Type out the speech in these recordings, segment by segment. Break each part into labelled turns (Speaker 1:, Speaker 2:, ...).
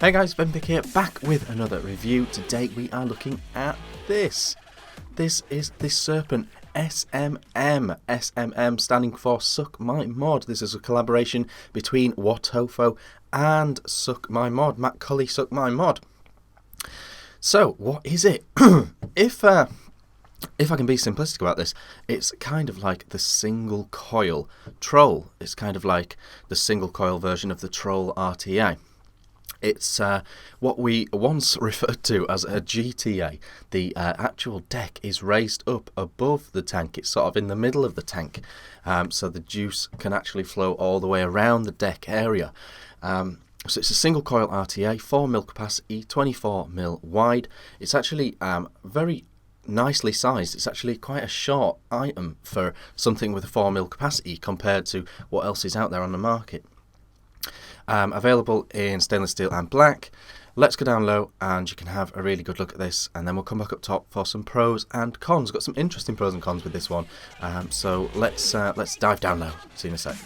Speaker 1: Hey guys, Ben Vick here, back with another review. Today we are looking at this. This is the Serpent SMM standing for Suck My Mod. This is a collaboration between Wotofo and Suck My Mod, Matt Cully Suck My Mod. So, what is it? If I can be simplistic about this, it's kind of like the single coil Troll. It's kind of like the single coil version of the Troll RTA. It's what we once referred to as a GTA. The actual deck is raised up above the tank. It's sort of in the middle of the tank, so the juice can actually flow all the way around the deck area. So it's a single coil RTA, 4mm capacity, 24mm wide. It's actually very nicely sized. It's actually quite a short item for something with a 4mm capacity compared to what else is out there on the market. Available in stainless steel and black. Let's go down low and you can have a really good look at this, and then we'll come back up top for some pros and cons. Got some interesting pros and cons with this one, so let's dive down low. See you in a sec.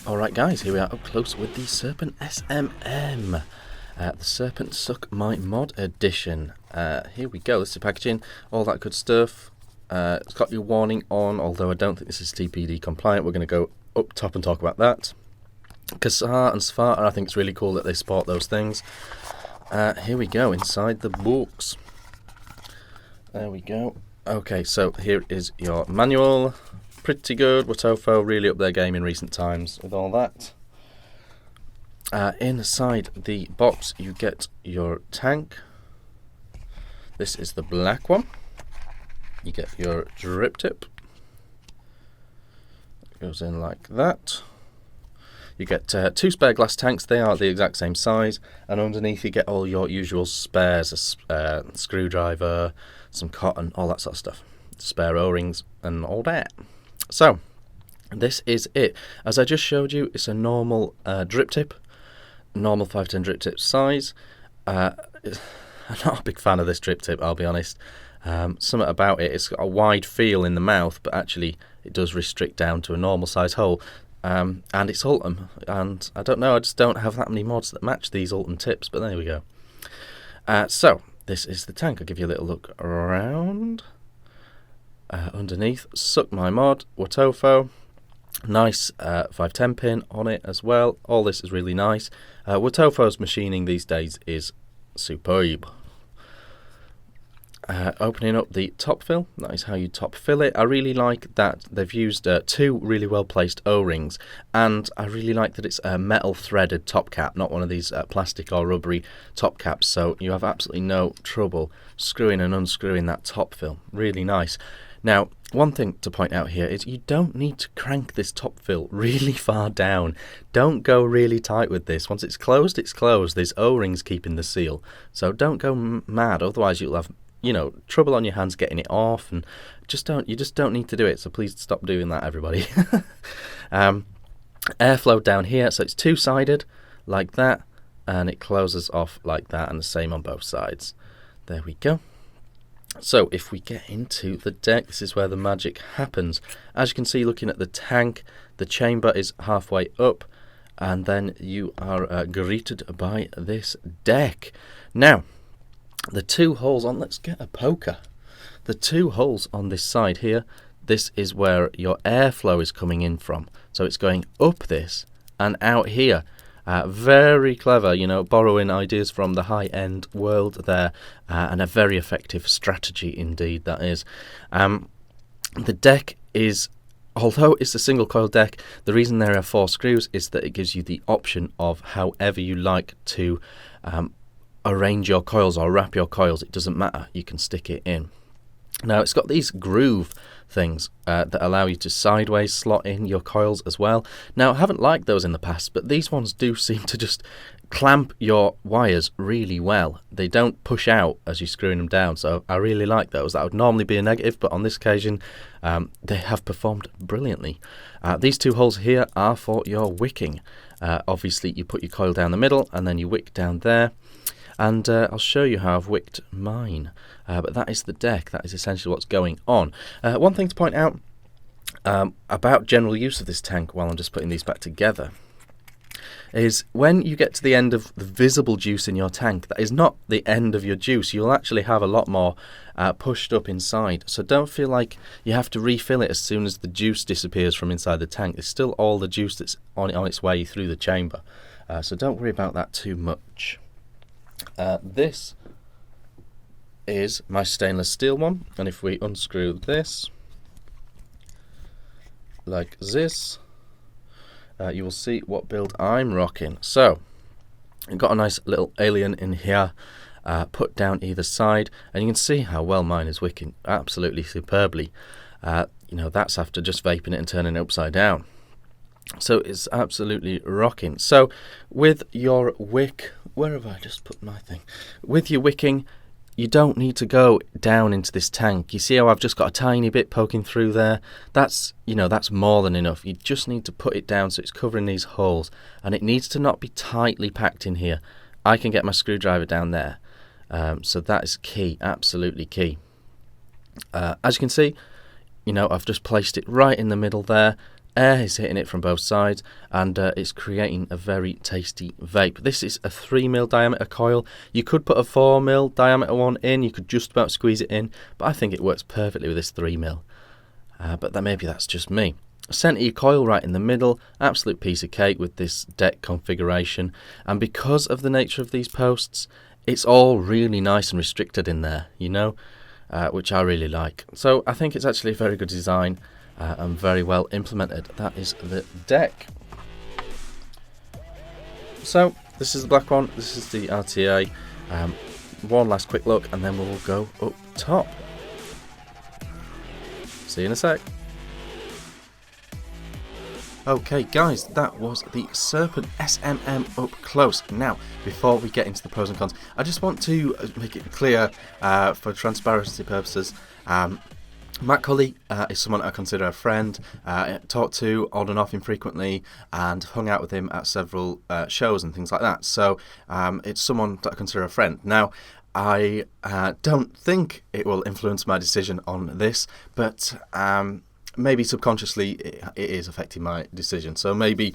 Speaker 1: Alright guys, here we are up close with the Serpent SMM, the Serpent Suck My Mod edition. Here we go, this is the packaging, all that good stuff. It's got your warning on, although I don't think this is TPD compliant. We're going to go up top and talk about that. Kasar and Sfar, I think it's really cool that they sport those things. Here we go, inside the books. There we go. Okay, so here is your manual. Pretty good. Wotofo really up their game in recent times with all that. Inside the box you get your tank. This is the black one. You get your drip tip. It goes in like that. You get two spare glass tanks. They are the exact same size, and underneath you get all your usual spares, a screwdriver, some cotton, all that sort of stuff, spare O-rings and all that. So this is it. As I just showed you, it's a normal drip tip, normal 510 drip tip size. I'm not a big fan of this drip tip, I'll be honest. Something about it, it's got a wide feel in the mouth, but actually it does restrict down to a normal size hole. And it's Ultim, and I don't know, I just don't have that many mods that match these Ultim tips, but there we go. So, this is the tank. I'll give you a little look around. Underneath, Suck My Mod, Wotofo. Nice 510 pin on it as well. All this is really nice. Wotofo's machining these days is superb. Opening up the top fill, that is how you top fill it. I really like that they've used two really well placed O-rings, and I really like that it's a metal threaded top cap, not one of these plastic or rubbery top caps, so you have absolutely no trouble screwing and unscrewing that top fill. Really nice. Now, one thing to point out here is you don't need to crank this top fill really far down. Don't go really tight with this. Once it's closed, it's closed. There's O-rings keeping the seal, so don't go mad, otherwise you'll have trouble on your hands getting it off, and you just don't need to do it, so please stop doing that, everybody. Airflow down here, so it's two-sided like that, and it closes off like that, and the same on both sides. There we go. So if we get into the deck, this is where the magic happens. As you can see, looking at the tank, the chamber is halfway up, and then you are greeted by this deck. Now, the two holes on, let's get a poker. The two holes on this side here, this is where your airflow is coming in from. So it's going up this and out here. Very clever, borrowing ideas from the high-end world there, and a very effective strategy indeed, that is. The deck is, although it's a single coil deck, the reason there are 4 screws is that it gives you the option of however you like to arrange your coils or wrap your coils. It doesn't matter, you can stick it in. Now it's got these groove things that allow you to sideways slot in your coils as well. Now I haven't liked those in the past, but these ones do seem to just clamp your wires really well. They don't push out as you're screwing them down, so I really like those. That would normally be a negative, but on this occasion they have performed brilliantly. These two holes here are for your wicking. Obviously you put your coil down the middle and then you wick down there. And I'll show you how I've wicked mine. But that is the deck. That is essentially what's going on. One thing to point out about general use of this tank while I'm just putting these back together is when you get to the end of the visible juice in your tank, that is not the end of your juice. You'll actually have a lot more pushed up inside. So don't feel like you have to refill it as soon as the juice disappears from inside the tank. There's still all the juice that's on its way through the chamber. So don't worry about that too much. This is my stainless steel one, and if we unscrew this like this, you will see what build I'm rocking. So I've got a nice little alien in here, put down either side, and you can see how well mine is wicking absolutely superbly. You know, that's after just vaping it and turning it upside down. So it's absolutely rocking. So with your wick, where have I just put my thing? With your wicking, you don't need to go down into this tank. You see how I've just got a tiny bit poking through there? That's, you know, that's more than enough. You just need to put it down so it's covering these holes, and it needs to not be tightly packed in here. I can get my screwdriver down there. So that is key, absolutely key. As you can see, you know, I've just placed it right in the middle there. Air is hitting it from both sides, and it's creating a very tasty vape. This is a 3mm diameter coil. You could put a 4mm diameter one in, you could just about squeeze it in, but I think it works perfectly with this 3mm. But maybe that's just me. Center your coil right in the middle, absolute piece of cake with this deck configuration, and because of the nature of these posts, it's all really nice and restricted in there, you know, which I really like. So I think it's actually a very good design. And very well implemented. That is the deck. So this is the black one, this is the RTA. One last quick look and then we'll go up top. See you in a sec. Okay guys, that was the Serpent SMM up close. Now, before we get into the pros and cons, I just want to make it clear for transparency purposes, Matt Cully is someone I consider a friend, talked to on and off infrequently, and hung out with him at several shows and things like that. So it's someone that I consider a friend. Now, I don't think it will influence my decision on this, but maybe subconsciously it is affecting my decision. So maybe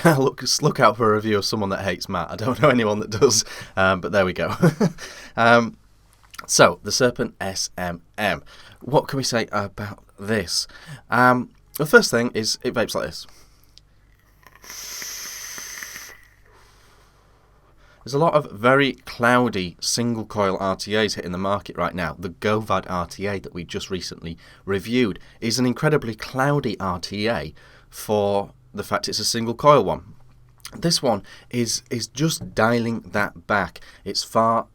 Speaker 1: I'll look out for a review of someone that hates Matt. I don't know anyone that does, but there we go. So, the Serpent SMM. What can we say about this? The first thing is it vapes like this. There's a lot of very cloudy single coil RTAs hitting the market right now. The Govad RTA that we just recently reviewed is an incredibly cloudy RTA for the fact it's a single coil one. This one is just dialing that back. It's far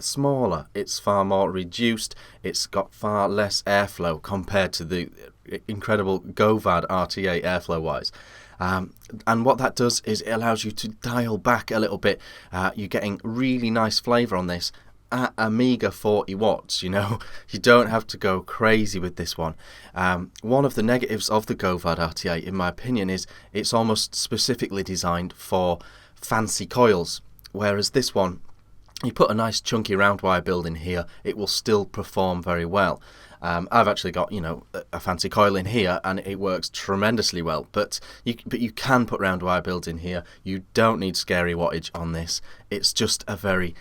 Speaker 1: smaller, it's far more reduced, it's got far less airflow compared to the incredible Govad RTA airflow wise. And what that does is it allows you to dial back a little bit. You're getting really nice flavour on this at a meager 40 watts, you know. You don't have to go crazy with this one. One of the negatives of the Govad RTA, in my opinion, is it's almost specifically designed for fancy coils, whereas this one, you put a nice chunky round wire build in here, it will still perform very well. I've actually got, you know, a fancy coil in here and it works tremendously well, but you can put round wire builds in here. You don't need scary wattage on this. It's just a very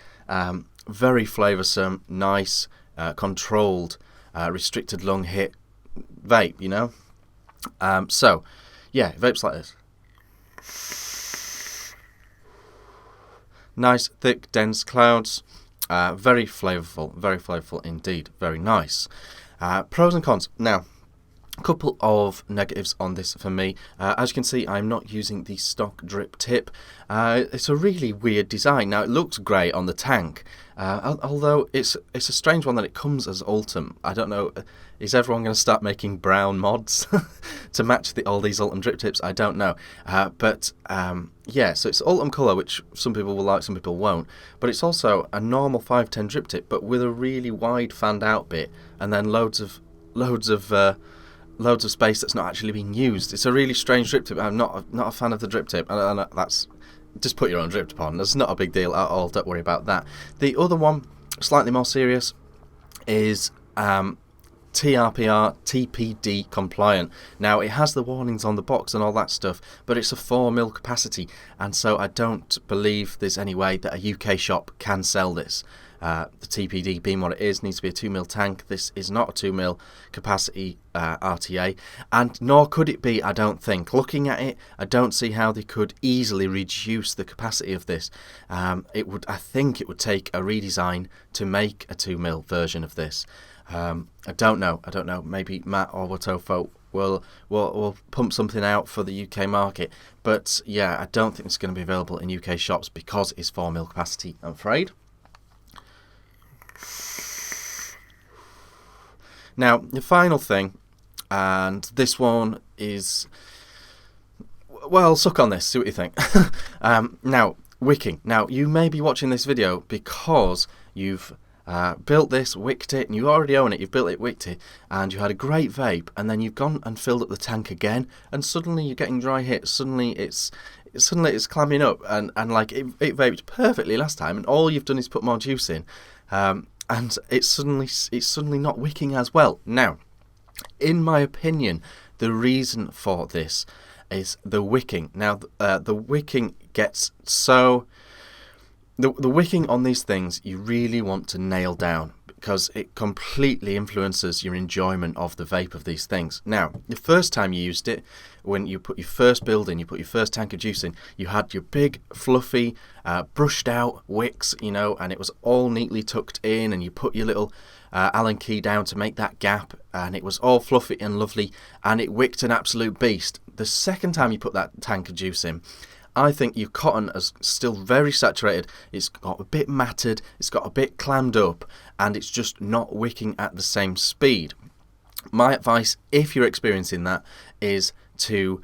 Speaker 1: very flavoursome, nice, controlled, restricted lung hit vape, you know. So yeah, vapes like this. Nice, thick, dense clouds, very flavourful indeed, very nice. Pros and cons. Now, a couple of negatives on this for me. As you can see, I'm not using the stock drip tip. It's a really weird design. Now, it looks great on the tank, although it's a strange one that it comes as Ultim. I don't know, is everyone going to start making brown mods to match all these Ultim drip tips? I don't know. Yeah, so it's Ultim colour, which some people will like, some people won't. But it's also a normal 510 drip tip, but with a really wide fanned out bit, and then loads of space that's not actually being used. It's a really strange drip tip. I'm not a fan of the drip tip, and that's just put your own drip tip on. That's not a big deal at all. Don't worry about that. The other one, slightly more serious, is TRPR TPD compliant. Now it has the warnings on the box and all that stuff, but it's a 4mm capacity, and so I don't believe there's any way that a UK shop can sell this. The TPD being what it is, needs to be a 2mm tank. This is not a 2mm capacity RTA, and nor could it be, I don't think. Looking at it, I don't see how they could easily reduce the capacity of this. I think it would take a redesign to make a 2mm version of this. I don't know. Maybe Matt or Wotofo will pump something out for the UK market, but yeah, I don't think it's going to be available in UK shops because it's 4mm capacity, I'm afraid. Now, the final thing, and this one is, well, suck on this, see what you think. Now, wicking. Now, you may be watching this video because you've built this, wicked it, and you already own it, you've built it, wicked it, and you had a great vape, and then you've gone and filled up the tank again, and suddenly you're getting dry hits, suddenly it's clamming up, and like it vaped perfectly last time, and all you've done is put more juice in. And it's suddenly not wicking as well. Now, in my opinion, the reason for this is the wicking. Now, the wicking gets so... The wicking on these things you really want to nail down because it completely influences your enjoyment of the vape of these things. Now, the first time you used it, when you put your first build in, you put your first tank of juice in, you had your big, fluffy, brushed out wicks, you know, and it was all neatly tucked in, and you put your little Allen key down to make that gap, and it was all fluffy and lovely, and it wicked an absolute beast. The second time you put that tank of juice in, I think your cotton is still very saturated, it's got a bit matted, it's got a bit clammed up, and it's just not wicking at the same speed. My advice, if you're experiencing that, is to,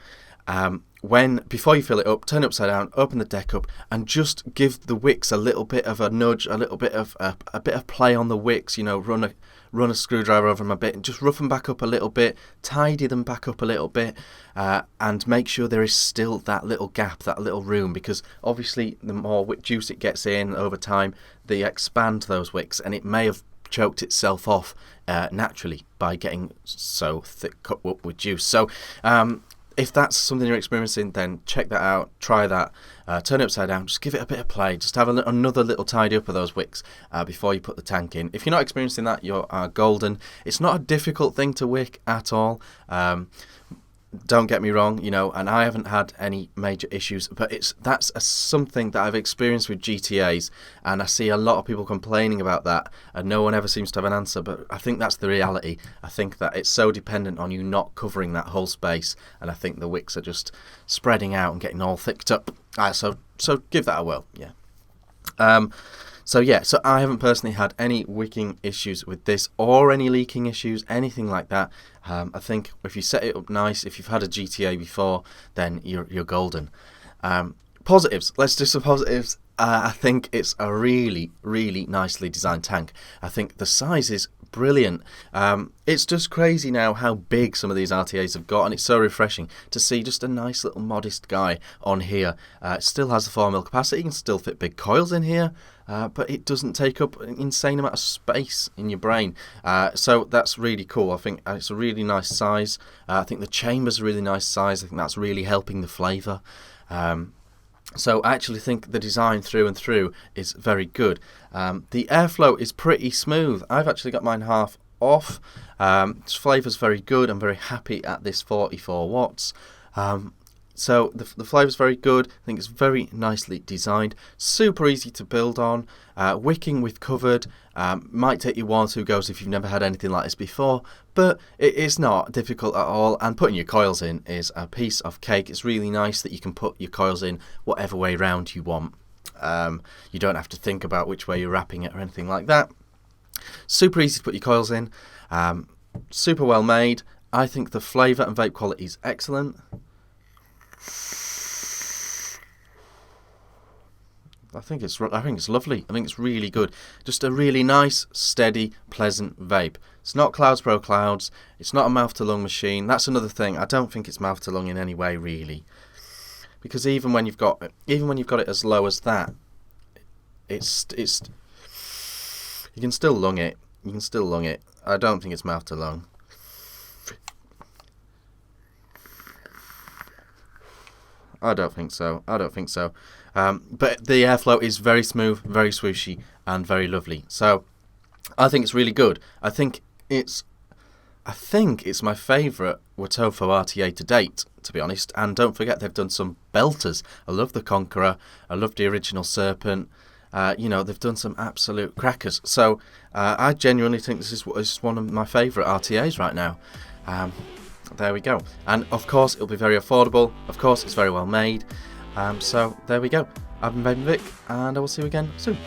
Speaker 1: before you fill it up, turn it upside down, open the deck up, and just give the wicks a little bit of a nudge, a little bit of play on the wicks, you know, run a screwdriver over them a bit, and just rough them back up a little bit, tidy them back up a little bit, and make sure there is still that little gap, that little room, because obviously the more wick juice it gets in over time, they expand those wicks, and it may have choked itself off naturally by getting so thick cut up with juice. So if that's something you're experiencing, then check that out, try that, turn it upside down, just give it a bit of play, just have another little tidy up of those wicks before you put the tank in. If you're not experiencing that, you're golden. It's not a difficult thing to wick at all. Don't get me wrong, you know, and I haven't had any major issues, but that's something that I've experienced with GTAs, and I see a lot of people complaining about that, and no one ever seems to have an answer, but I think that's the reality. I think that it's so dependent on you not covering that whole space, and I think the wicks are just spreading out and getting all thicked up. So give that a whirl, yeah. So I haven't personally had any wicking issues with this, or any leaking issues, anything like that. I think if you set it up nice, if you've had a GTA before, then you're golden. Positives. Let's do some positives. I think it's a really, really nicely designed tank. I think the size is brilliant. It's just crazy now how big some of these RTAs have got, and it's so refreshing to see just a nice little modest guy on here. It still has the 4mm capacity, you can still fit big coils in here, but it doesn't take up an insane amount of space in your brain. So that's really cool. I think it's a really nice size. I think the chamber's a really nice size. I think that's really helping the flavour. So I actually think the design through and through is very good. The airflow is pretty smooth. I've actually got mine half off. Its flavour's very good. I'm very happy at this 44 watts. So the flavour's very good. I think it's very nicely designed. Super easy to build on. Wicking with covered. Might take you 1 or 2 goes if you've never had anything like this before, but it's not difficult at all, and putting your coils in is a piece of cake. It's really nice that you can put your coils in whatever way round you want. You don't have to think about which way you're wrapping it or anything like that. Super easy to put your coils in. Super well made. I think the flavour and vape quality is excellent. I think it's lovely. I think it's really good. Just a really nice, steady, pleasant vape. It's not Clouds Pro Clouds. It's not a mouth to lung machine. That's another thing. I don't think it's mouth to lung in any way, really, because even when you've got it as low as that, it's you can still lung it. You can still lung it. I don't think it's mouth to lung. I don't think so. But the airflow is very smooth, very swooshy, and very lovely. So I think it's really good. I think it's my favourite Wotofo RTA to date, to be honest. And don't forget, they've done some belters. I love the Conqueror. I love the original Serpent. They've done some absolute crackers. So I genuinely think this is one of my favourite RTAs right now. There we go. And of course, it'll be very affordable. Of course, it's very well made. So there we go. I've been Vick, and I will see you again soon.